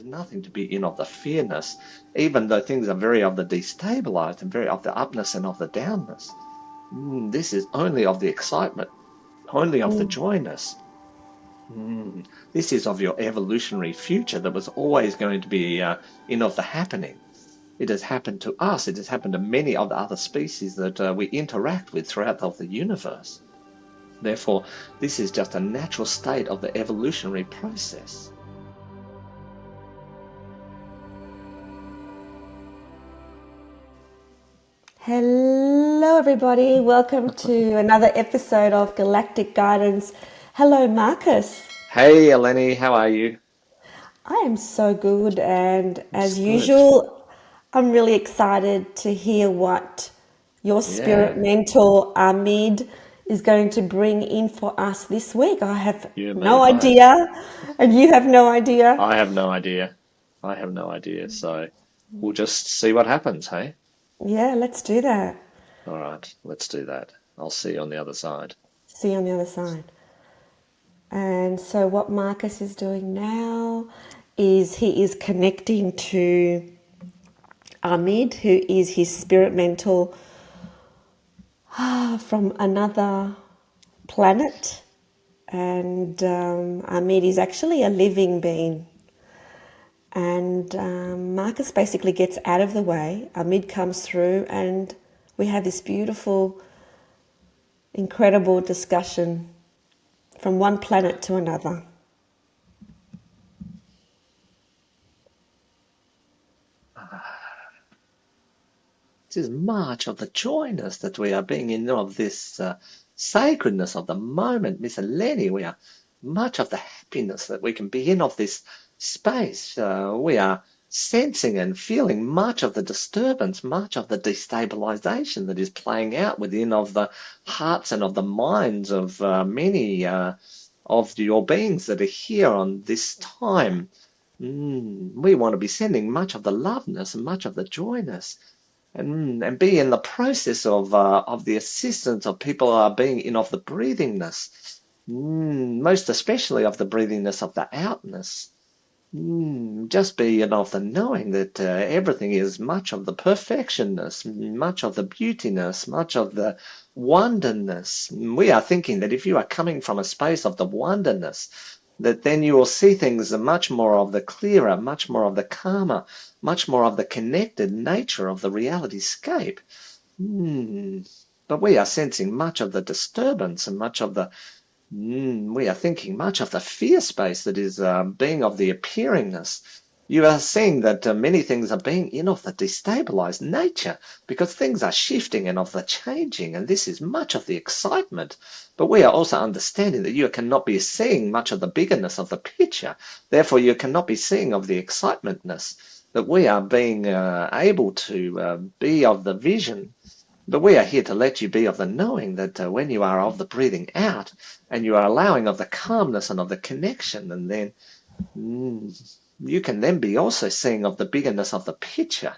There's nothing to be in of the fearness, even though things are very of the destabilized and very of the upness and of the downness. This is only of the excitement, only of the Mm. joyness. This is of your evolutionary future that was always going to be in of the happening. It has happened to us. It has happened to many of the other species that we interact with throughout the universe. Therefore, this is just a natural state of the evolutionary process. Hello, everybody. Welcome to another episode of Galactic Guidance. Hello, Marcus. Hey, Eleni, how are you? I am so good, and It's as good. usual, I'm really excited to hear what your spirit Yeah, mentor, Ameed, is going to bring in for us this week. I have you and me no both. idea, and you have no idea. I have no idea. I have no idea. So we'll just see what happens, hey? Yeah, let's do that. All right, let's do that. I'll see you on the other side. See you on the other side. And so, what Marcus is doing now is he is connecting to Ameed, who is his spirit mentor from another planet. And Ameed is actually a living being. And Marcus basically gets out of the way. Ameed comes through, and we have this beautiful, incredible discussion from one planet to another. This is much of the joyness that we are being in of this sacredness of the moment, Miss Eleni. We are much of the happiness that we can be in of this space. We are sensing and feeling much of the disturbance, much of the destabilization that is playing out within of the hearts and of the minds of many of your beings that are here on this time. We want to be sending much of the loveness and much of the joyness and be in the process of the assistance of people being in of the breathingness, most especially of the breathingness of the outness. Just be in of the knowing that everything is much of the perfectionness, much of the beautiness, much of the wonderness. We are thinking that if you are coming from a space of the wonderness, that then you will see things much more of the clearer, much more of the calmer, much more of the connected nature of the reality scape. But we are sensing much of the disturbance and much of the we are thinking much of the fear space that is being of the appearingness. You are seeing that many things are being in of the destabilized nature because things are shifting and of the changing, and this is much of the excitement. But we are also understanding that you cannot be seeing much of the biggerness of the picture. Therefore, you cannot be seeing of the excitementness that we are being able to be of the vision. But we are here to let you be of the knowing that when you are of the breathing out and you are allowing of the calmness and of the connection, and then you can then be also seeing of the biggerness of the picture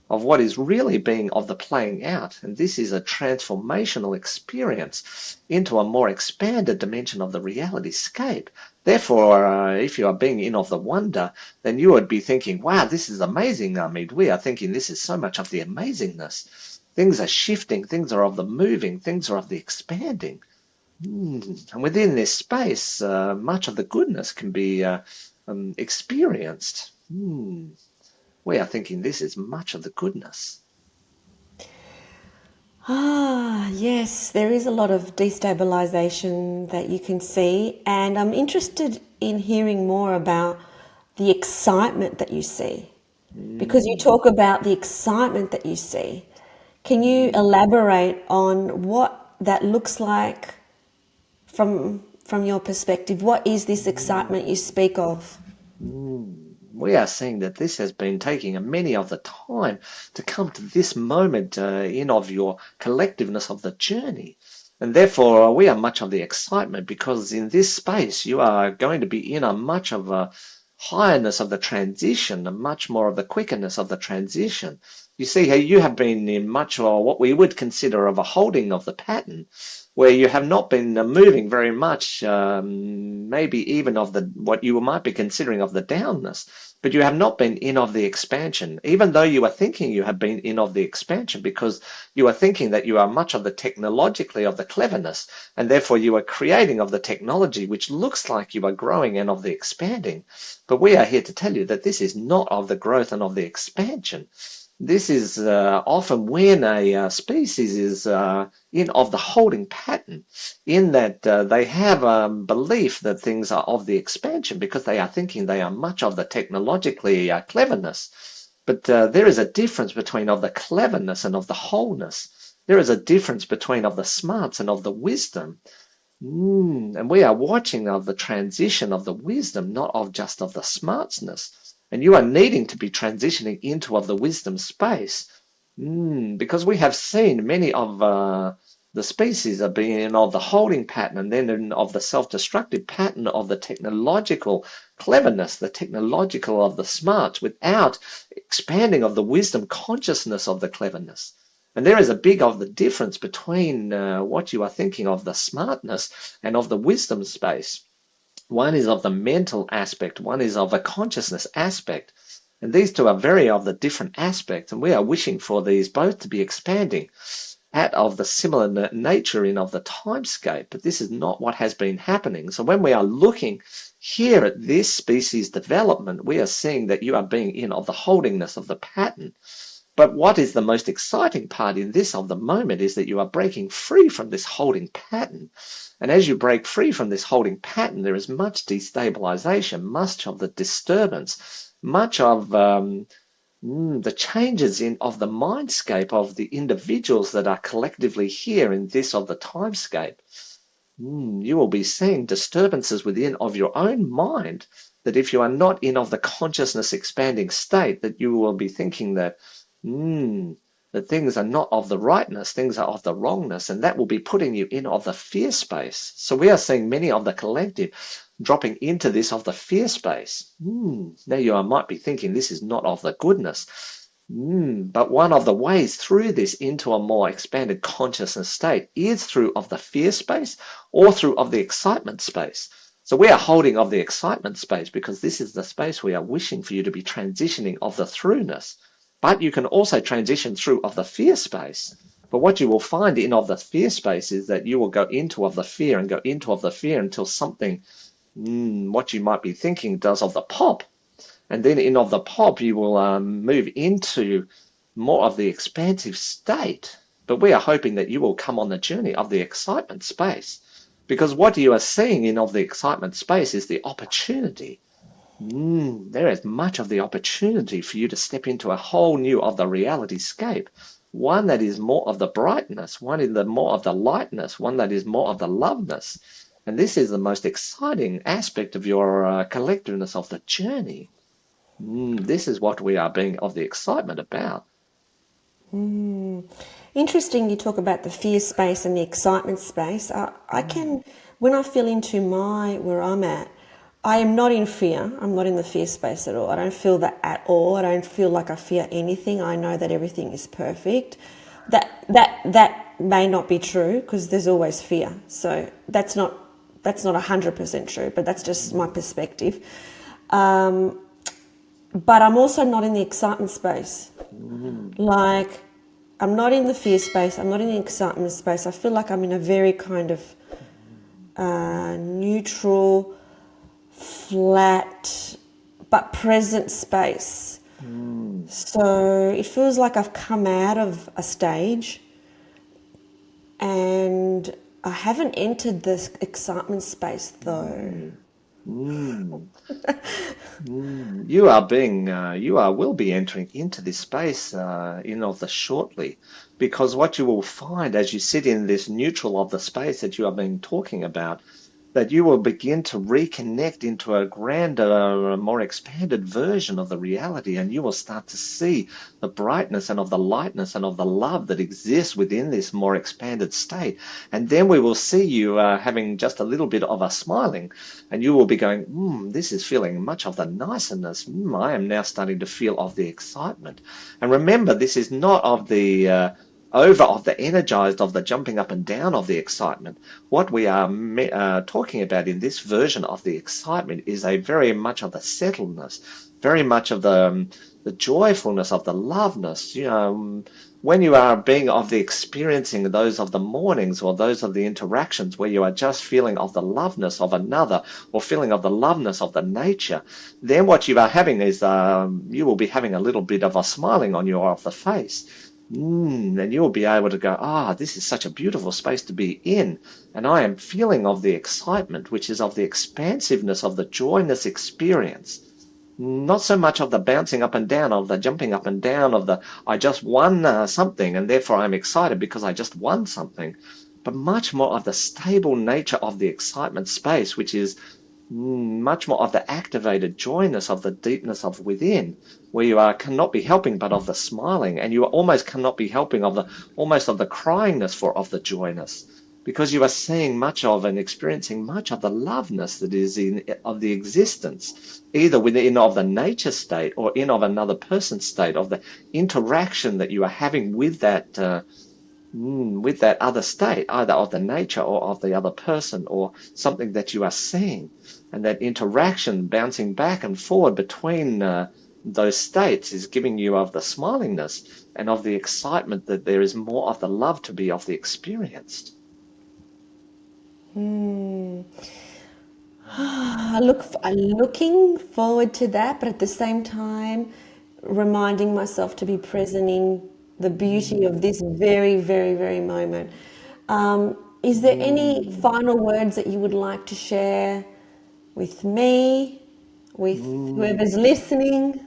of what is really being of the playing out. And this is a transformational experience into a more expanded dimension of the reality scape. Therefore, if you are being in of the wonder, then you would be thinking, wow, this is amazing, Ameed. We are thinking this is so much of the amazingness. Things are shifting, things are of the moving, things are of the expanding. And within this space, much of the goodness can be experienced. We are thinking this is much of the goodness. Ah, yes, there is a lot of destabilization that you can see, and I'm interested in hearing more about the excitement that you see because you Mm, talk about the excitement that you see. Can you mm, elaborate on what that looks like from your perspective? What is this excitement you mm. speak of? We are seeing that this has been taking a many of the time to come to this moment in of your collectiveness of the journey. And therefore, we are much of the excitement because in this space, you are going to be in a much of a highness of the transition, and much more of the quickness of the transition. You see, how you have been in much of what we would consider of a holding of the pattern, where you have not been moving very much, maybe even of the what you might be considering of the downness. but you have not been in of the expansion, even though you are thinking you have been in of the expansion, because you are thinking that you are much of the technologically of the cleverness, and therefore you are creating of the technology, which looks like you are growing and of the expanding. But we are here to tell you that this is not of the growth and of the expansion. This is often when a species is in of the holding pattern, in that they have a belief that things are of the expansion because they are thinking they are much of the technologically cleverness. But there is a difference between of the cleverness and of the wholeness. There is a difference between of the smarts and of the wisdom. And we are watching of the transition of the wisdom, not of just of the smartness. And you are needing to be transitioning into of the wisdom space. Because we have seen many of the species are being of the holding pattern and then of the self-destructive pattern of the technological cleverness, the technological of the smarts, without expanding of the wisdom consciousness of the cleverness. And there is a big of the difference between what you are thinking of the smartness and of the wisdom space. One is of the mental aspect, one is of a consciousness aspect. And these two are very of the different aspects, and we are wishing for these both to be expanding at of the similar nature in of the timescape, but this is not what has been happening. So when we are looking here at this species development, we are seeing that you are being in of the holdingness of the pattern. But what is the most exciting part in this of the moment is that you are breaking free from this holding pattern. And as you break free from this holding pattern, there is much destabilization, much of the disturbance, much of the changes in of the mindscape of the individuals that are collectively here in this of the timescape. You will be seeing disturbances within of your own mind, that if you are not in of the consciousness expanding state, that you will be thinking that that things are not of the rightness, things are of the wrongness, and that will be putting you in of the fear space. So we are seeing many of the collective dropping into this of the fear space. Now you might be thinking this is not of the goodness. But one of the ways through this into a more expanded consciousness state is through of the fear space or through of the excitement space. So we are holding of the excitement space because this is the space we are wishing for you to be transitioning of the throughness. But you can also transition through of the fear space. But what you will find in of the fear space is that you will go into of the fear and go into of the fear until something, what you might be thinking, does of the pop. And then in of the pop, you will move into more of the expansive state. But we are hoping that you will come on the journey of the excitement space. Because what you are seeing in of the excitement space is the opportunity. There is much of the opportunity for you to step into a whole new of the reality scape, one that is more of the brightness, one in the more of the lightness, one that is more of the loveness. And this is the most exciting aspect of your collectiveness of the journey. This is what we are being of the excitement about. Interesting you talk about the fear space and the excitement space. I can, when I feel into where I'm at, I am not in fear. I'm not in the fear space at all. I don't feel that at all. I don't feel like I fear anything. I know that everything is perfect. That may not be true because there's always fear. So that's not 100% true, but that's just my perspective. But I'm also not in the excitement space. Like, I'm not in the fear space. I'm not in the excitement space. I feel like I'm in a very kind of neutral, flat, but present space. So it feels like I've come out of a stage and I haven't entered this excitement space though. You will be entering into this space in of the shortly, because what you will find as you sit in this neutral of the space that you have been talking about, that you will begin to reconnect into a grander, more expanded version of the reality, and you will start to see the brightness and of the lightness and of the love that exists within this more expanded state. And then we will see you having just a little bit of a smiling, and you will be going, this is feeling much of the niceness. I am now starting to feel of the excitement. And remember, this is not of the over of the energized, of the jumping up and down of the excitement. What we are talking about in this version of the excitement is a very much of the settledness, very much of the joyfulness, of the loveness. When you are being of the experiencing those of the mornings or those of the interactions where you are just feeling of the loveness of another or feeling of the loveness of the nature, then what you are having is you will be having a little bit of a smiling on your of the face. And you'll be able to go, this is such a beautiful space to be in. And I am feeling of the excitement, which is of the expansiveness of the joyness experience. Not so much of the bouncing up and down, of the jumping up and down, of the I just won something and therefore I'm excited because I just won something, but much more of the stable nature of the excitement space, which is much more of the activated joyness of the deepness of within, where you cannot be helping but of the smiling, and you almost cannot be helping of the almost of the cryingness for of the joyness, because you are seeing much of and experiencing much of the loveness that is in of the existence, either within of the nature state or in of another person's state, of the interaction that you are having with that other state, either of the nature or of the other person or something that you are seeing. And that interaction bouncing back and forward between those states is giving you of the smilingness and of the excitement that there is more of the love to be of the experienced. I'm looking forward to that, but at the same time, reminding myself to be present in the beauty of this very, very, very moment. Is there any final words that you would like to share with me, with whoever's listening?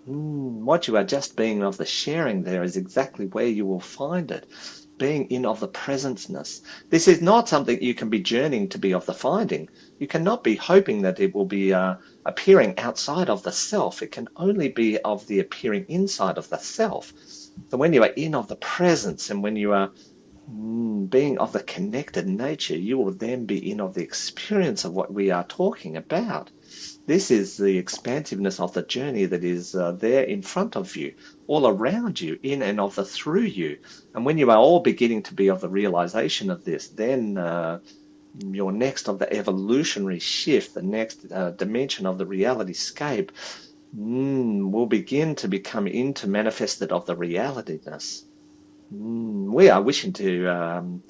What you are just being of the sharing there is exactly where you will find it. Being in of the presenceness. This is not something you can be journeying to be of the finding. You cannot be hoping that it will be appearing outside of the self. It can only be of the appearing inside of the self. So when you are in of the presence and when you are being of the connected nature, you will then be in of the experience of what we are talking about. This is the expansiveness of the journey that is there in front of you, all around you, in and of the through you. And when you are all beginning to be of the realization of this, then your next of the evolutionary shift, the next dimension of the reality scape, will begin to become into manifested of the realityness. We are wishing to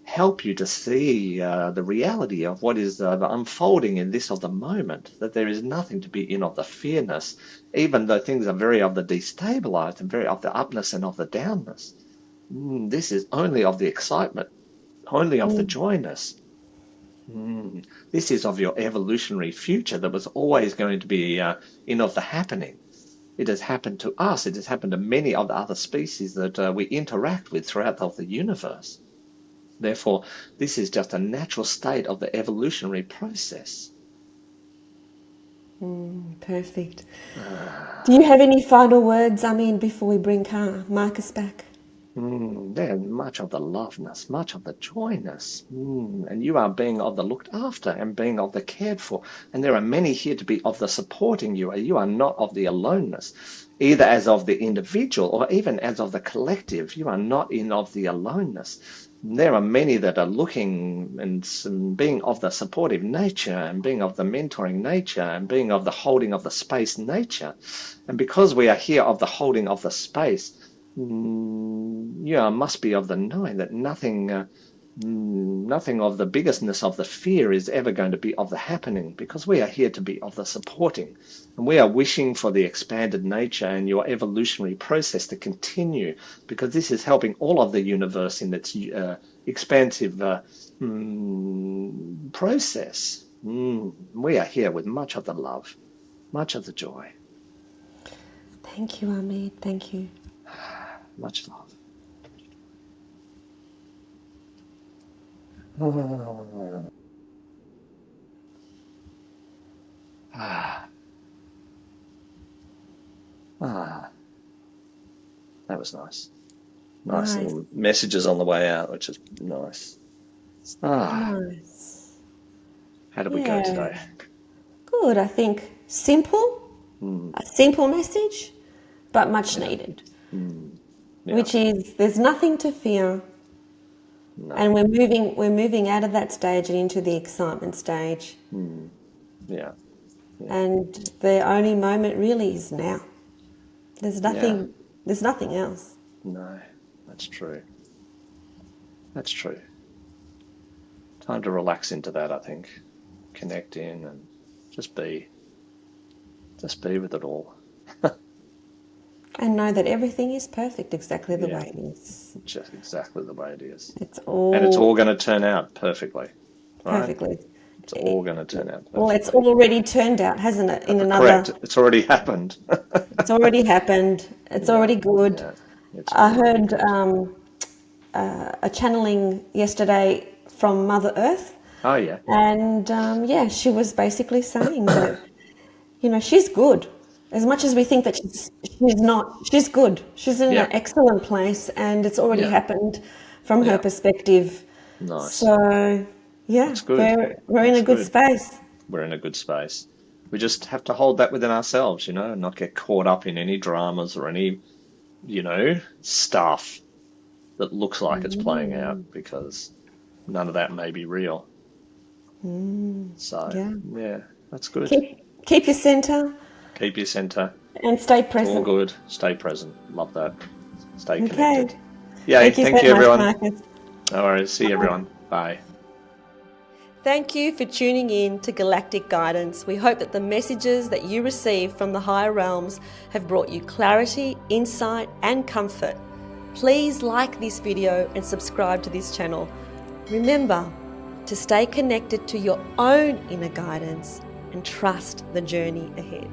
help you to see the reality of what is unfolding in this of the moment, that there is nothing to be in of the fearness, even though things are very of the destabilized and very of the upness and of the downness. This is only of the excitement, only of the joyness. This is of your evolutionary future that was always going to be in of the happening. It has happened to us. It has happened to many of the other species that we interact with throughout the universe. Therefore, this is just a natural state of the evolutionary process. Perfect. Do you have any final words, before we bring Marcus back? There's much of the loveness, much of the joyness, and you are being of the looked after and being of the cared for. And there are many here to be of the supporting you. You are not of the aloneness, either as of the individual or even as of the collective. You are not in of the aloneness. There are many that are looking and being of the supportive nature and being of the mentoring nature and being of the holding of the space nature. And because we are here of the holding of the space, must be of the knowing that nothing of the biggestness of the fear is ever going to be of the happening, because we are here to be of the supporting, and we are wishing for the expanded nature and your evolutionary process to continue, because this is helping all of the universe in its expansive process. We are here with much of the love, much of the joy, Thank you, Ameed. Thank you. much love. Ah, ah, that was nice. Nice Nice. little messages on the way out, which is nice. Ah, Nice. how did we go Yeah. today? Good. I think simple, Mm, a simple message, but much yeah. needed. Mm. Yeah. which is there's nothing to fear. No. And we're moving out of that stage and into the excitement stage. Yeah. Yeah. And the only moment really is now. There's Yeah. nothing there's nothing else. No. That's true. That's true. Time to relax into that, I think. Connect in and just be. Just be with it all. And know that everything is perfect exactly the Yeah. way it is. Just exactly the way it is. It's And it's all all going to turn out perfectly, right? perfectly. It's all going to turn out Well, it's perfectly. already turned out, hasn't it? In Correct. another, It's already happened. it's already happened. It's Yeah. already good. Yeah. It's I already heard good. a channeling yesterday from Mother Earth, Oh, yeah. and yeah, she was basically saying that she's good. As much as we think that she's not, she's good. She's in Yeah. an excellent place, and it's already Yeah. happened from her Yeah. perspective. Nice. So yeah, That's good. we're in a That's good good. space. We're in a good space. We just have to hold that within ourselves, and not get caught up in any dramas or any, stuff that looks like it's playing out because none of that may be real. So, Yeah, yeah, that's good. keep your center Keep your center. and stay It's all present. good. Stay present. Love that. Stay Okay. connected. Yay. Thank you Thank so you, much, everyone. Marcus. No worries. See you, everyone. Bye. Thank you for tuning in to Galactic Guidance. We hope that the messages that you receive from the higher realms have brought you clarity, insight, and comfort. Please like this video and subscribe to this channel. Remember to stay connected to your own inner guidance and trust the journey ahead.